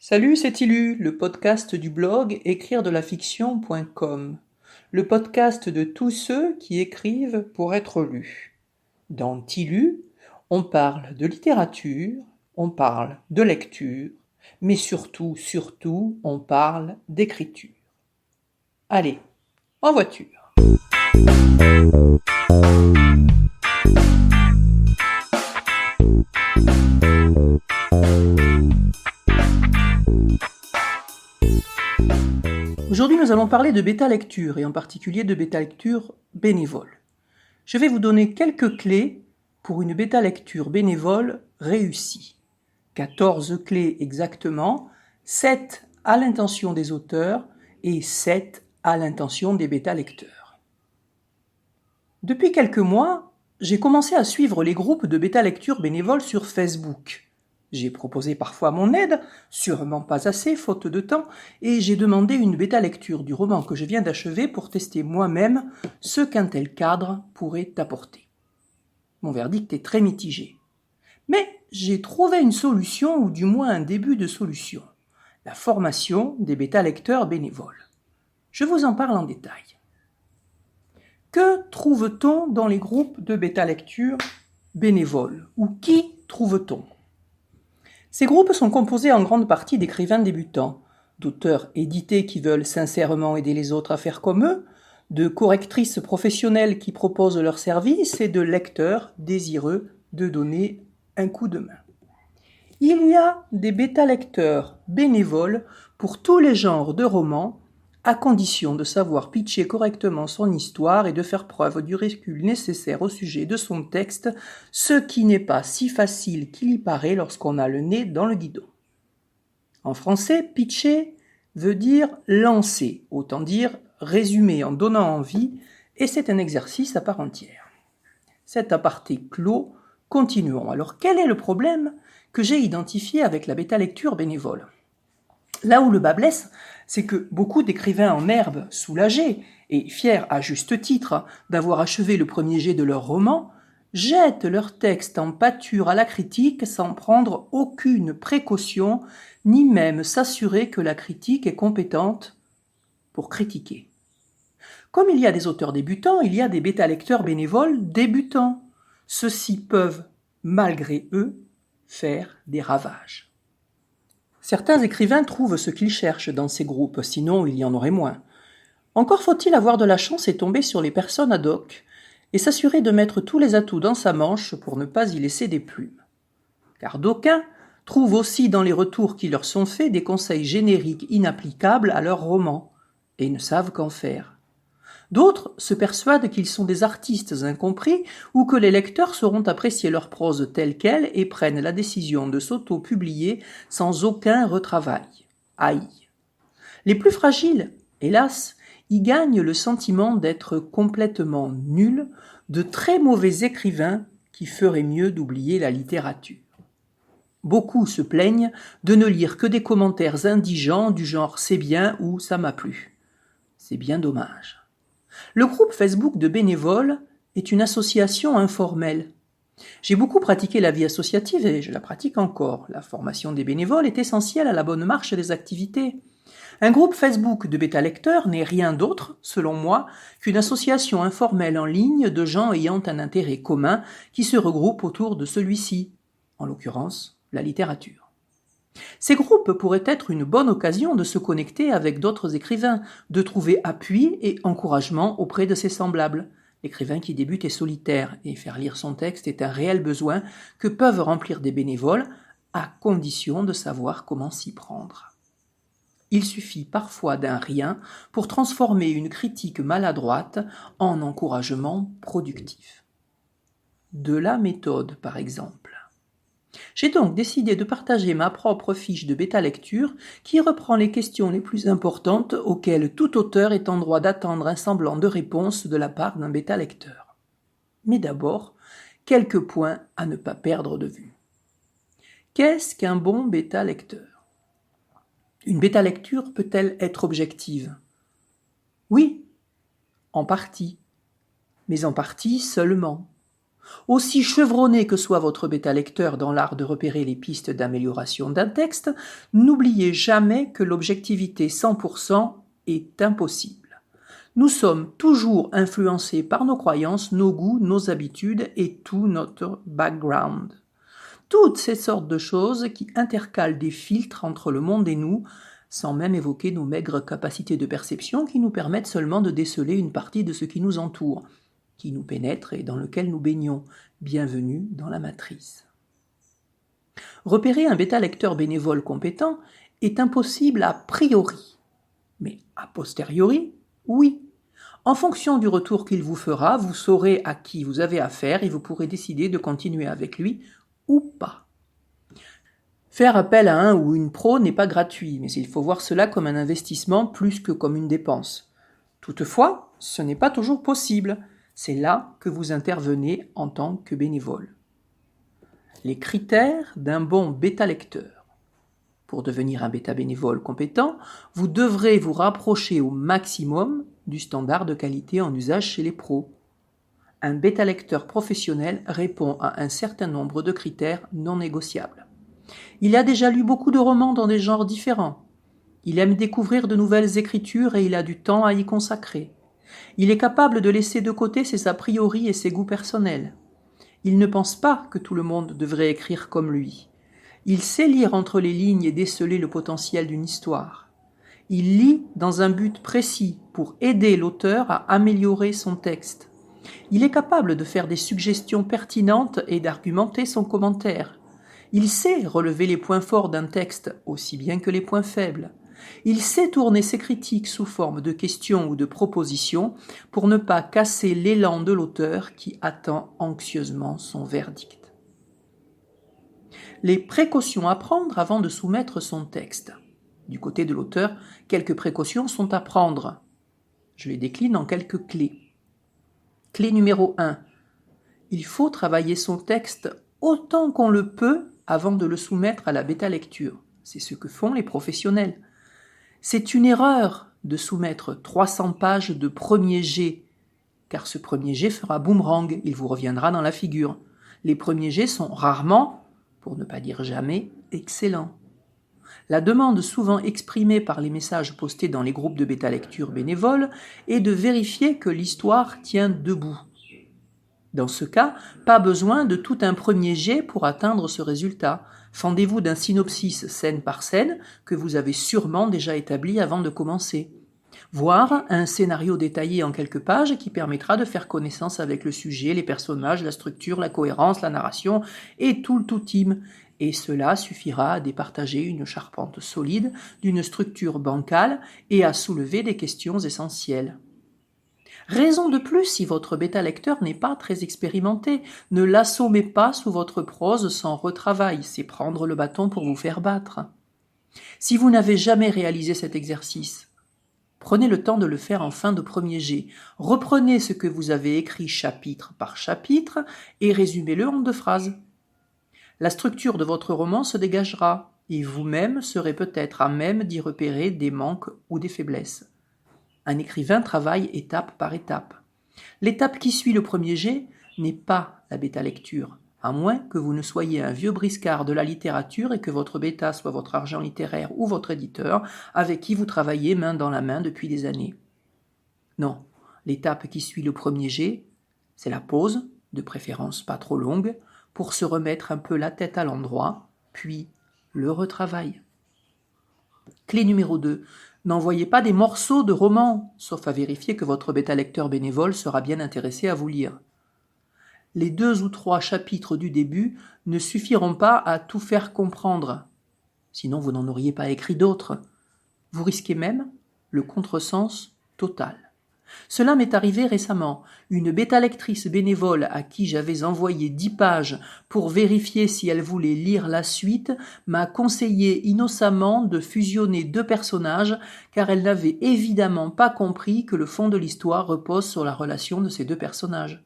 Salut, c'est Tilu, le podcast du blog écrire-de-la-fiction.com, le podcast de tous ceux qui écrivent pour être lus. Dans Tilu, on parle de littérature, on parle de lecture, mais surtout, on parle d'écriture. Allez, en voiture. Aujourd'hui, nous allons parler de bêta-lecture, et en particulier de bêta-lecture bénévole. Je vais vous donner quelques clés pour une bêta-lecture bénévole réussie. 14 clés exactement, 7 à l'intention des auteurs et 7 à l'intention des bêta-lecteurs. Depuis quelques mois, j'ai commencé à suivre les groupes de bêta-lecture bénévoles sur Facebook. J'ai proposé parfois mon aide, sûrement pas assez, faute de temps, et j'ai demandé une bêta-lecture du roman que je viens d'achever pour tester moi-même ce qu'un tel cadre pourrait apporter. Mon verdict est très mitigé. Mais j'ai trouvé une solution, ou du moins un début de solution. La formation des bêta-lecteurs bénévoles. Je vous en parle en détail. Que trouve-t-on dans les groupes de bêta-lecture bénévoles? Ou qui trouve-t-on? Ces groupes sont composés en grande partie d'écrivains débutants, d'auteurs édités qui veulent sincèrement aider les autres à faire comme eux, de correctrices professionnelles qui proposent leurs services et de lecteurs désireux de donner un coup de main. Il y a des bêta-lecteurs bénévoles pour tous les genres de romans, à condition de savoir pitcher correctement son histoire et de faire preuve du recul nécessaire au sujet de son texte, ce qui n'est pas si facile qu'il y paraît lorsqu'on a le nez dans le guidon. En français, pitcher veut dire lancer, autant dire résumer en donnant envie, et c'est un exercice à part entière. Cet aparté clos, continuons. Alors quel est le problème que j'ai identifié avec la bêta-lecture bénévole ? Là où le bas blesse, c'est que beaucoup d'écrivains en herbe, soulagés et fiers à juste titre d'avoir achevé le premier jet de leur roman, jettent leur texte en pâture à la critique sans prendre aucune précaution, ni même s'assurer que la critique est compétente pour critiquer. Comme il y a des auteurs débutants, il y a des bêta-lecteurs bénévoles débutants. Ceux-ci peuvent, malgré eux, faire des ravages. Certains écrivains trouvent ce qu'ils cherchent dans ces groupes, sinon il y en aurait moins. Encore faut-il avoir de la chance et tomber sur les personnes ad hoc, et s'assurer de mettre tous les atouts dans sa manche pour ne pas y laisser des plumes. Car d'aucuns trouvent aussi dans les retours qui leur sont faits des conseils génériques inapplicables à leur roman, et ne savent qu'en faire. D'autres se persuadent qu'ils sont des artistes incompris ou que les lecteurs sauront apprécier leur prose telle qu'elle et prennent la décision de s'auto-publier sans aucun retravail. Aïe. Les plus fragiles, hélas, y gagnent le sentiment d'être complètement nuls, de très mauvais écrivains qui feraient mieux d'oublier la littérature. Beaucoup se plaignent de ne lire que des commentaires indigents du genre « c'est bien » ou « ça m'a plu ». C'est bien dommage. Le groupe Facebook de bénévoles est une association informelle. J'ai beaucoup pratiqué la vie associative et je la pratique encore. La formation des bénévoles est essentielle à la bonne marche des activités. Un groupe Facebook de bêta-lecteurs n'est rien d'autre, selon moi, qu'une association informelle en ligne de gens ayant un intérêt commun qui se regroupent autour de celui-ci, en l'occurrence la littérature. Ces groupes pourraient être une bonne occasion de se connecter avec d'autres écrivains, de trouver appui et encouragement auprès de ses semblables. L'écrivain qui débute est solitaire et faire lire son texte est un réel besoin que peuvent remplir des bénévoles à condition de savoir comment s'y prendre. Il suffit parfois d'un rien pour transformer une critique maladroite en encouragement productif. De la méthode, par exemple. J'ai donc décidé de partager ma propre fiche de bêta-lecture qui reprend les questions les plus importantes auxquelles tout auteur est en droit d'attendre un semblant de réponse de la part d'un bêta-lecteur. Mais d'abord, quelques points à ne pas perdre de vue. Qu'est-ce qu'un bon bêta-lecteur ? Une bêta-lecture peut-elle être objective ? Oui, en partie, mais en partie seulement. Aussi chevronné que soit votre bêta-lecteur dans l'art de repérer les pistes d'amélioration d'un texte, n'oubliez jamais que l'objectivité 100% est impossible. Nous sommes toujours influencés par nos croyances, nos goûts, nos habitudes et tout notre background. Toutes ces sortes de choses qui intercalent des filtres entre le monde et nous, sans même évoquer nos maigres capacités de perception qui nous permettent seulement de déceler une partie de ce qui nous entoure, qui nous pénètre et dans lequel nous baignons. Bienvenue dans la matrice. Repérer un bêta-lecteur bénévole compétent est impossible a priori, mais a posteriori, oui. En fonction du retour qu'il vous fera, vous saurez à qui vous avez affaire et vous pourrez décider de continuer avec lui ou pas. Faire appel à un ou une pro n'est pas gratuit, mais il faut voir cela comme un investissement plus que comme une dépense. Toutefois, ce n'est pas toujours possible. C'est là que vous intervenez en tant que bénévole. Les critères d'un bon bêta-lecteur. Pour devenir un bêta-bénévole compétent, vous devrez vous rapprocher au maximum du standard de qualité en usage chez les pros. Un bêta-lecteur professionnel répond à un certain nombre de critères non négociables. Il a déjà lu beaucoup de romans dans des genres différents. Il aime découvrir de nouvelles écritures et il a du temps à y consacrer. Il est capable de laisser de côté ses a priori et ses goûts personnels. Il ne pense pas que tout le monde devrait écrire comme lui. Il sait lire entre les lignes et déceler le potentiel d'une histoire. Il lit dans un but précis pour aider l'auteur à améliorer son texte. Il est capable de faire des suggestions pertinentes et d'argumenter son commentaire. Il sait relever les points forts d'un texte aussi bien que les points faibles. Il sait tourner ses critiques sous forme de questions ou de propositions pour ne pas casser l'élan de l'auteur qui attend anxieusement son verdict. Les précautions à prendre avant de soumettre son texte. Du côté de l'auteur, quelques précautions sont à prendre. Je les décline en quelques clés. Clé numéro 1. Il faut travailler son texte autant qu'on le peut avant de le soumettre à la bêta-lecture. C'est ce que font les professionnels. C'est une erreur de soumettre 300 pages de premier jet, car ce premier jet fera boomerang, il vous reviendra dans la figure. Les premiers jets sont rarement, pour ne pas dire jamais, excellents. La demande souvent exprimée par les messages postés dans les groupes de bêta-lecture bénévoles est de vérifier que l'histoire tient debout. Dans ce cas, pas besoin de tout un premier jet pour atteindre ce résultat. Fendez-vous d'un synopsis scène par scène que vous avez sûrement déjà établi avant de commencer. Voire un scénario détaillé en quelques pages qui permettra de faire connaissance avec le sujet, les personnages, la structure, la cohérence, la narration et tout le tout-team. Et cela suffira à départager une charpente solide d'une structure bancale et à soulever des questions essentielles. Raison de plus si votre bêta-lecteur n'est pas très expérimenté. Ne l'assommez pas sous votre prose sans retravail, c'est prendre le bâton pour vous faire battre. Si vous n'avez jamais réalisé cet exercice, prenez le temps de le faire en fin de premier jet. Reprenez ce que vous avez écrit chapitre par chapitre et résumez-le en 2 phrases. La structure de votre roman se dégagera et vous-même serez peut-être à même d'y repérer des manques ou des faiblesses. Un écrivain travaille étape par étape. L'étape qui suit le premier jet n'est pas la bêta-lecture, à moins que vous ne soyez un vieux briscard de la littérature et que votre bêta soit votre agent littéraire ou votre éditeur, avec qui vous travaillez main dans la main depuis des années. Non, l'étape qui suit le premier jet, c'est la pause, de préférence pas trop longue, pour se remettre un peu la tête à l'endroit, puis le retravail. Clé numéro 2. N'envoyez pas des morceaux de romans, sauf à vérifier que votre bêta-lecteur bénévole sera bien intéressé à vous lire. Les 2 ou 3 chapitres du début ne suffiront pas à tout faire comprendre, sinon vous n'en auriez pas écrit d'autres. Vous risquez même le contresens total. Cela m'est arrivé récemment. Une bêta-lectrice bénévole à qui j'avais envoyé 10 pages pour vérifier si elle voulait lire la suite m'a conseillé innocemment de fusionner 2 personnages car elle n'avait évidemment pas compris que le fond de l'histoire repose sur la relation de ces 2 personnages.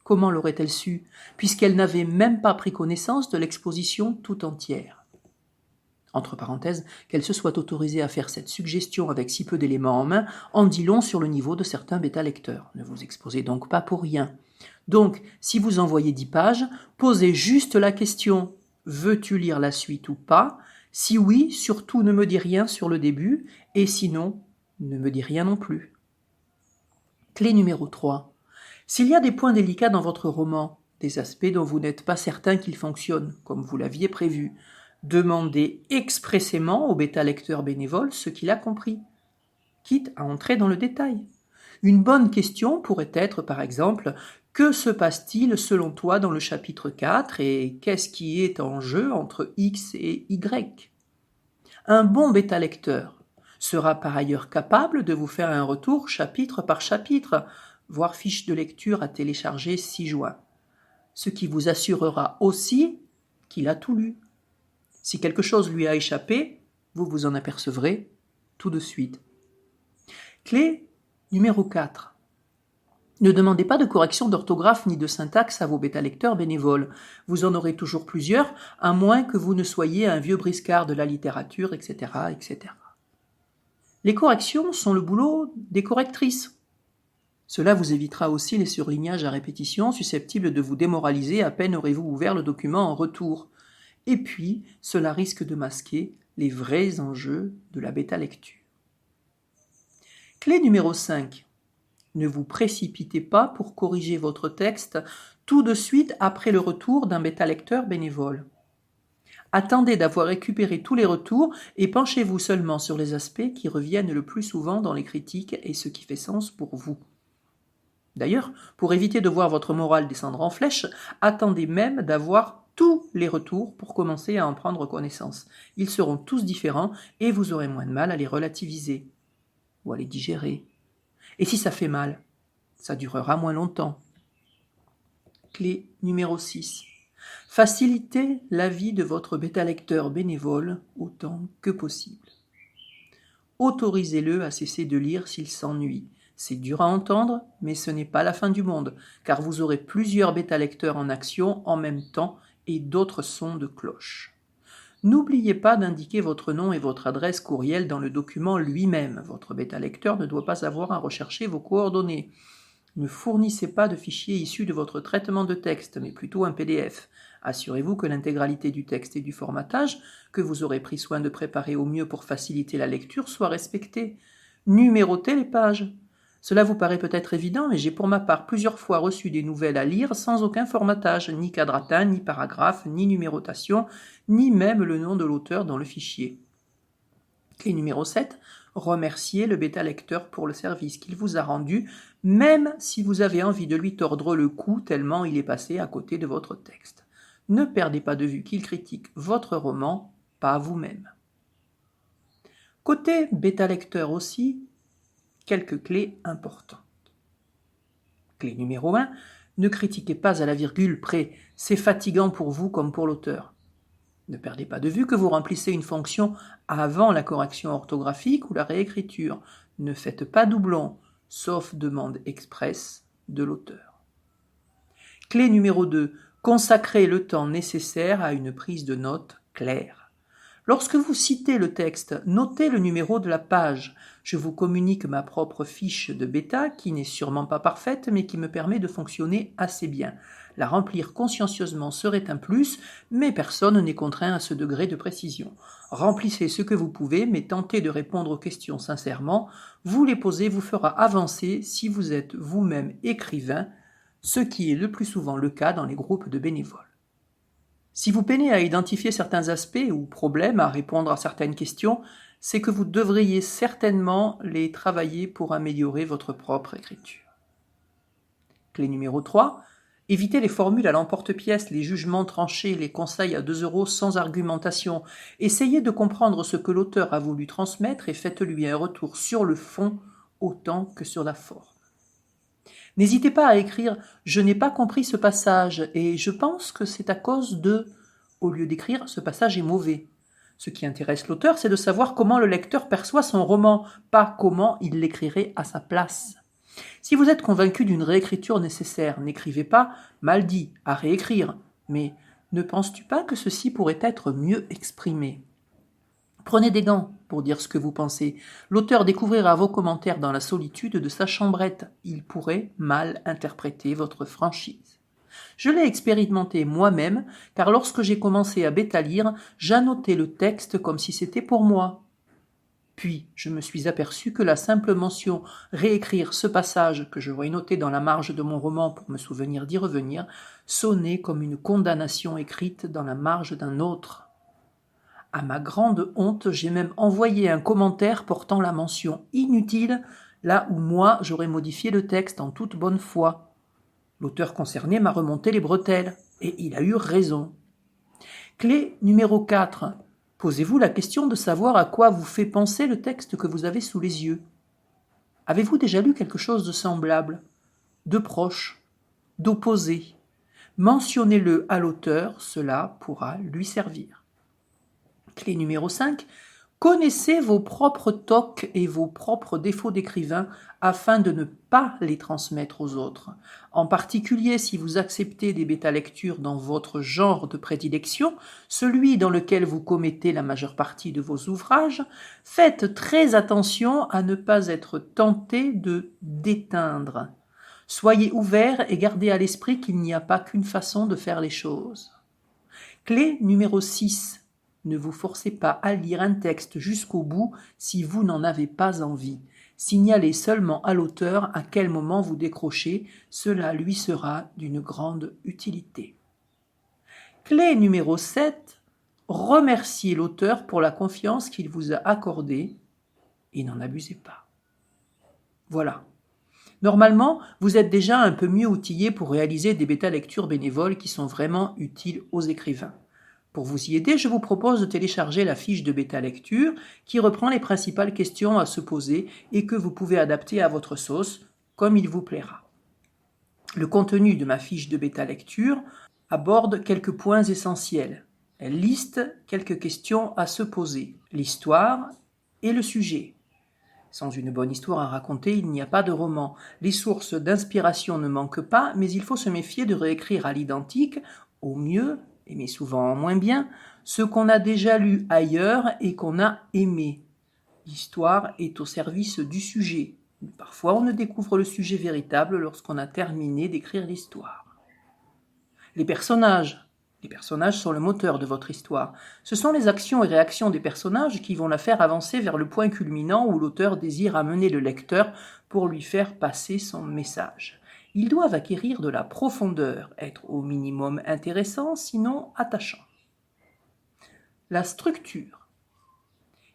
Comment l'aurait-elle su, puisqu'elle n'avait même pas pris connaissance de l'exposition tout entière? Entre parenthèses, qu'elle se soit autorisée à faire cette suggestion avec si peu d'éléments en main en dit long sur le niveau de certains bêta-lecteurs. Ne vous exposez donc pas pour rien. Donc, si vous envoyez 10 pages, posez juste la question « Veux-tu lire la suite ou pas ?» Si oui, surtout ne me dis rien sur le début, et sinon, ne me dis rien non plus. Clé numéro 3. S'il y a des points délicats dans votre roman, des aspects dont vous n'êtes pas certain qu'ils fonctionnent, comme vous l'aviez prévu, demandez expressément au bêta-lecteur bénévole ce qu'il a compris, quitte à entrer dans le détail. Une bonne question pourrait être, par exemple, « Que se passe-t-il selon toi dans le chapitre 4 et qu'est-ce qui est en jeu entre X et Y ?» Un bon bêta-lecteur sera par ailleurs capable de vous faire un retour chapitre par chapitre, voire fiche de lecture à télécharger ci-joint, ce qui vous assurera aussi qu'il a tout lu. Si quelque chose lui a échappé, vous vous en apercevrez tout de suite. Clé numéro 4. Ne demandez pas de correction d'orthographe ni de syntaxe à vos bêta-lecteurs bénévoles. Vous en aurez toujours plusieurs, à moins que vous ne soyez un vieux briscard de la littérature, etc., etc. Les corrections sont le boulot des correctrices. Cela vous évitera aussi les surlignages à répétition susceptibles de vous démoraliser à peine aurez-vous ouvert le document en retour. Et puis, cela risque de masquer les vrais enjeux de la bêta-lecture. Clé numéro 5. Ne vous précipitez pas pour corriger votre texte tout de suite après le retour d'un bêta-lecteur bénévole. Attendez d'avoir récupéré tous les retours et penchez-vous seulement sur les aspects qui reviennent le plus souvent dans les critiques et ce qui fait sens pour vous. D'ailleurs, pour éviter de voir votre morale descendre en flèche, attendez même d'avoir tous les retours pour commencer à en prendre connaissance. Ils seront tous différents et vous aurez moins de mal à les relativiser ou à les digérer. Et si ça fait mal, ça durera moins longtemps. Clé numéro 6. Facilitez la vie de votre bêta-lecteur bénévole autant que possible. Autorisez-le à cesser de lire s'il s'ennuie. C'est dur à entendre, mais ce n'est pas la fin du monde, car vous aurez plusieurs bêta-lecteurs en action en même temps et d'autres sons de cloche. N'oubliez pas d'indiquer votre nom et votre adresse courriel dans le document lui-même. Votre bêta-lecteur ne doit pas avoir à rechercher vos coordonnées. Ne fournissez pas de fichiers issus de votre traitement de texte, mais plutôt un PDF. Assurez-vous que l'intégralité du texte et du formatage, que vous aurez pris soin de préparer au mieux pour faciliter la lecture, soit respectée. Numérotez les pages. Cela vous paraît peut-être évident, mais j'ai pour ma part plusieurs fois reçu des nouvelles à lire sans aucun formatage, ni quadratin, ni paragraphe, ni numérotation, ni même le nom de l'auteur dans le fichier. Clé numéro 7. Remerciez le bêta-lecteur pour le service qu'il vous a rendu, même si vous avez envie de lui tordre le cou tellement il est passé à côté de votre texte. Ne perdez pas de vue qu'il critique votre roman, pas vous-même. Côté bêta-lecteur aussi, quelques clés importantes. Clé numéro 1. Ne critiquez pas à la virgule près, c'est fatigant pour vous comme pour l'auteur. Ne perdez pas de vue que vous remplissez une fonction avant la correction orthographique ou la réécriture. Ne faites pas doublon, sauf demande expresse de l'auteur. Clé numéro 2. Consacrez le temps nécessaire à une prise de notes claire. Lorsque vous citez le texte, notez le numéro de la page. Je vous communique ma propre fiche de bêta qui n'est sûrement pas parfaite mais qui me permet de fonctionner assez bien. La remplir consciencieusement serait un plus, mais personne n'est contraint à ce degré de précision. Remplissez ce que vous pouvez, mais tentez de répondre aux questions sincèrement. Vous les poser vous fera avancer si vous êtes vous-même écrivain, ce qui est le plus souvent le cas dans les groupes de bénévoles. Si vous peinez à identifier certains aspects ou problèmes, à répondre à certaines questions, c'est que vous devriez certainement les travailler pour améliorer votre propre écriture. Clé numéro 3. Évitez les formules à l'emporte-pièce, les jugements tranchés, les conseils à 2 € sans argumentation. Essayez de comprendre ce que l'auteur a voulu transmettre et faites-lui un retour sur le fond autant que sur la forme. N'hésitez pas à écrire « Je n'ai pas compris ce passage et je pense que c'est à cause de… » au lieu d'écrire « Ce passage est mauvais ». Ce qui intéresse l'auteur, c'est de savoir comment le lecteur perçoit son roman, pas comment il l'écrirait à sa place. Si vous êtes convaincu d'une réécriture nécessaire, n'écrivez pas « mal dit, à réécrire », mais « ne penses-tu pas que ceci pourrait être mieux exprimé ?» Prenez des gants pour dire ce que vous pensez. L'auteur découvrira vos commentaires dans la solitude de sa chambrette. Il pourrait mal interpréter votre franchise. Je l'ai expérimenté moi-même, car lorsque j'ai commencé à bêta-lire, j'annotais le texte comme si c'était pour moi. Puis, je me suis aperçu que la simple mention « réécrire ce passage » que je voyais noté dans la marge de mon roman pour me souvenir d'y revenir, sonnait comme une condamnation écrite dans la marge d'un autre. À ma grande honte, j'ai même envoyé un commentaire portant la mention « inutile » là où moi j'aurais modifié le texte en toute bonne foi. L'auteur concerné m'a remonté les bretelles, et il a eu raison. Clé numéro 4. Posez-vous la question de savoir à quoi vous fait penser le texte que vous avez sous les yeux. Avez-vous déjà lu quelque chose de semblable, de proche, d'opposé? Mentionnez-le à l'auteur, cela pourra lui servir. Clé numéro 5. Connaissez vos propres tocs et vos propres défauts d'écrivain afin de ne pas les transmettre aux autres. En particulier si vous acceptez des bêta-lectures dans votre genre de prédilection, celui dans lequel vous commettez la majeure partie de vos ouvrages, faites très attention à ne pas être tenté de déteindre. Soyez ouvert et gardez à l'esprit qu'il n'y a pas qu'une façon de faire les choses. Clé numéro 6. Ne vous forcez pas à lire un texte jusqu'au bout si vous n'en avez pas envie. Signalez seulement à l'auteur à quel moment vous décrochez, cela lui sera d'une grande utilité. Clé numéro 7. Remerciez l'auteur pour la confiance qu'il vous a accordée et n'en abusez pas. Voilà. Normalement, vous êtes déjà un peu mieux outillé pour réaliser des bêta-lectures bénévoles qui sont vraiment utiles aux écrivains. Pour vous y aider, je vous propose de télécharger la fiche de bêta-lecture qui reprend les principales questions à se poser et que vous pouvez adapter à votre sauce, comme il vous plaira. Le contenu de ma fiche de bêta-lecture aborde quelques points essentiels. Elle liste quelques questions à se poser, l'histoire et le sujet. Sans une bonne histoire à raconter, il n'y a pas de roman. Les sources d'inspiration ne manquent pas, mais il faut se méfier de réécrire à l'identique, au mieux, mais souvent moins bien, ce qu'on a déjà lu ailleurs et qu'on a aimé. L'histoire est au service du sujet. Parfois, on ne découvre le sujet véritable lorsqu'on a terminé d'écrire l'histoire. Les personnages sont le moteur de votre histoire. Ce sont les actions et réactions des personnages qui vont la faire avancer vers le point culminant où l'auteur désire amener le lecteur pour lui faire passer son message. Ils doivent acquérir de la profondeur, être au minimum intéressants, sinon attachants. La structure.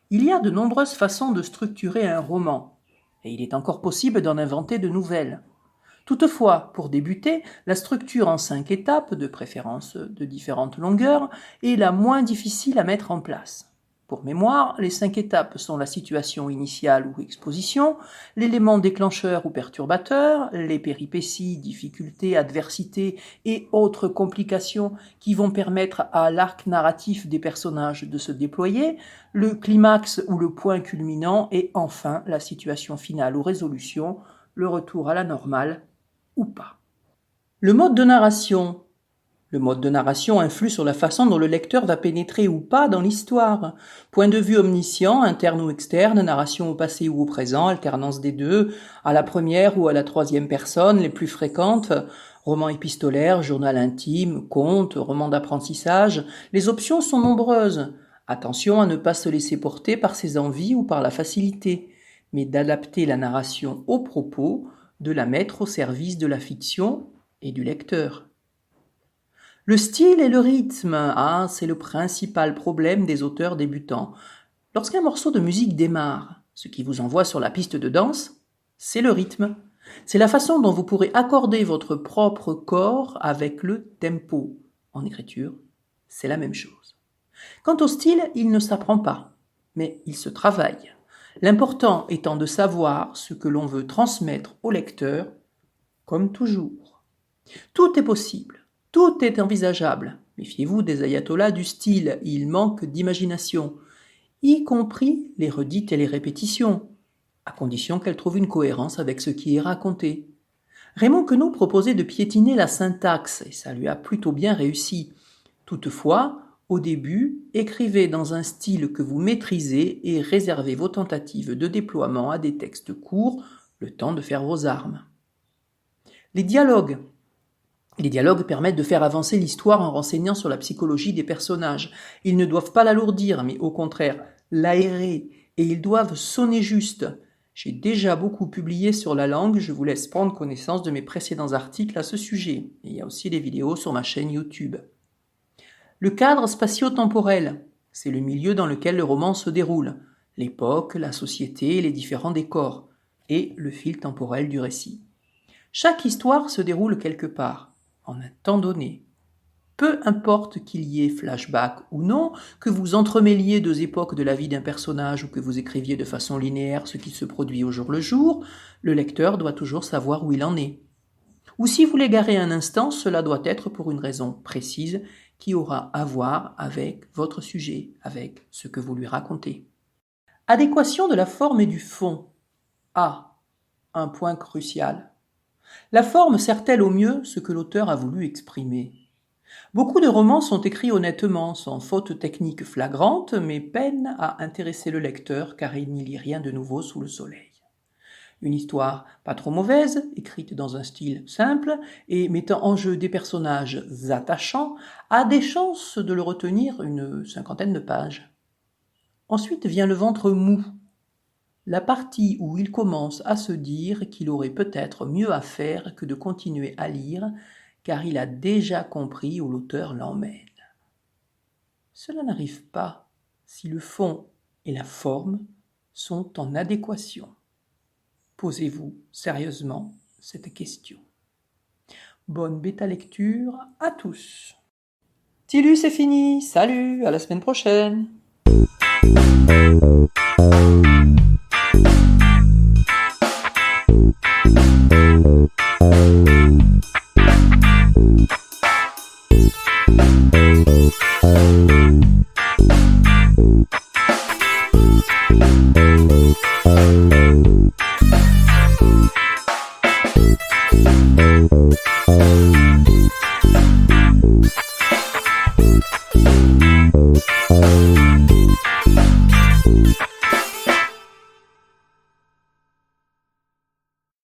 Il y a de nombreuses façons de structurer un roman, et il est encore possible d'en inventer de nouvelles. Toutefois, pour débuter, la structure en 5 étapes, de préférence de différentes longueurs, est la moins difficile à mettre en place. Pour mémoire, les 5 étapes sont la situation initiale ou exposition, l'élément déclencheur ou perturbateur, les péripéties, difficultés, adversités et autres complications qui vont permettre à l'arc narratif des personnages de se déployer, le climax ou le point culminant et enfin la situation finale ou résolution, le retour à la normale ou pas. Le mode de narration. Le mode de narration influe sur la façon dont le lecteur va pénétrer ou pas dans l'histoire. Point de vue omniscient, interne ou externe, narration au passé ou au présent, alternance des deux, à la première ou à la troisième personne, les plus fréquentes, roman épistolaire, journal intime, conte, roman d'apprentissage, les options sont nombreuses. Attention à ne pas se laisser porter par ses envies ou par la facilité, mais d'adapter la narration au propos, de la mettre au service de la fiction et du lecteur. Le style et le rythme, c'est le principal problème des auteurs débutants. Lorsqu'un morceau de musique démarre, ce qui vous envoie sur la piste de danse, c'est le rythme. C'est la façon dont vous pourrez accorder votre propre corps avec le tempo. En écriture, c'est la même chose. Quant au style, il ne s'apprend pas, mais il se travaille. L'important étant de savoir ce que l'on veut transmettre au lecteur, comme toujours. Tout est possible. Tout est envisageable. Méfiez-vous des ayatollahs du style, il manque d'imagination, y compris les redites et les répétitions, à condition qu'elles trouvent une cohérence avec ce qui est raconté. Raymond Queneau proposait de piétiner la syntaxe, et ça lui a plutôt bien réussi. Toutefois, Au début, écrivez dans un style que vous maîtrisez et réservez vos tentatives de déploiement à des textes courts, le temps de faire vos armes. Les dialogues. Les dialogues permettent de faire avancer l'histoire en renseignant sur la psychologie des personnages. Ils ne doivent pas l'alourdir, mais au contraire l'aérer, et ils doivent sonner juste. J'ai déjà beaucoup publié sur la langue, je vous laisse prendre connaissance de mes précédents articles à ce sujet. Et il y a aussi des vidéos sur ma chaîne YouTube. Le cadre spatio-temporel, c'est le milieu dans lequel le roman se déroule, l'époque, la société, les différents décors, et le fil temporel du récit. Chaque histoire se déroule quelque part, en un temps donné. Peu importe qu'il y ait flashback ou non, que vous entremêliez deux époques de la vie d'un personnage ou que vous écriviez de façon linéaire ce qui se produit au jour le jour, le lecteur doit toujours savoir où il en est. Ou si vous l'égarez un instant, cela doit être pour une raison précise qui aura à voir avec votre sujet, avec ce que vous lui racontez. Adéquation de la forme et du fond. Un point crucial. La forme sert-elle au mieux ce que l'auteur a voulu exprimer ? Beaucoup de romans sont écrits honnêtement, sans faute technique flagrante, mais peinent à intéresser le lecteur car il n'y lit rien de nouveau sous le soleil. Une histoire pas trop mauvaise, écrite dans un style simple et mettant en jeu des personnages attachants, a des chances de le retenir une 50aine de pages. Ensuite vient le ventre mou, la partie où il commence à se dire qu'il aurait peut-être mieux à faire que de continuer à lire, car il a déjà compris où l'auteur l'emmène. Cela n'arrive pas si le fond et la forme sont en adéquation. Posez-vous sérieusement cette question. Bonne bêta-lecture à tous. Tilu, c'est fini. Salut, à la semaine prochaine.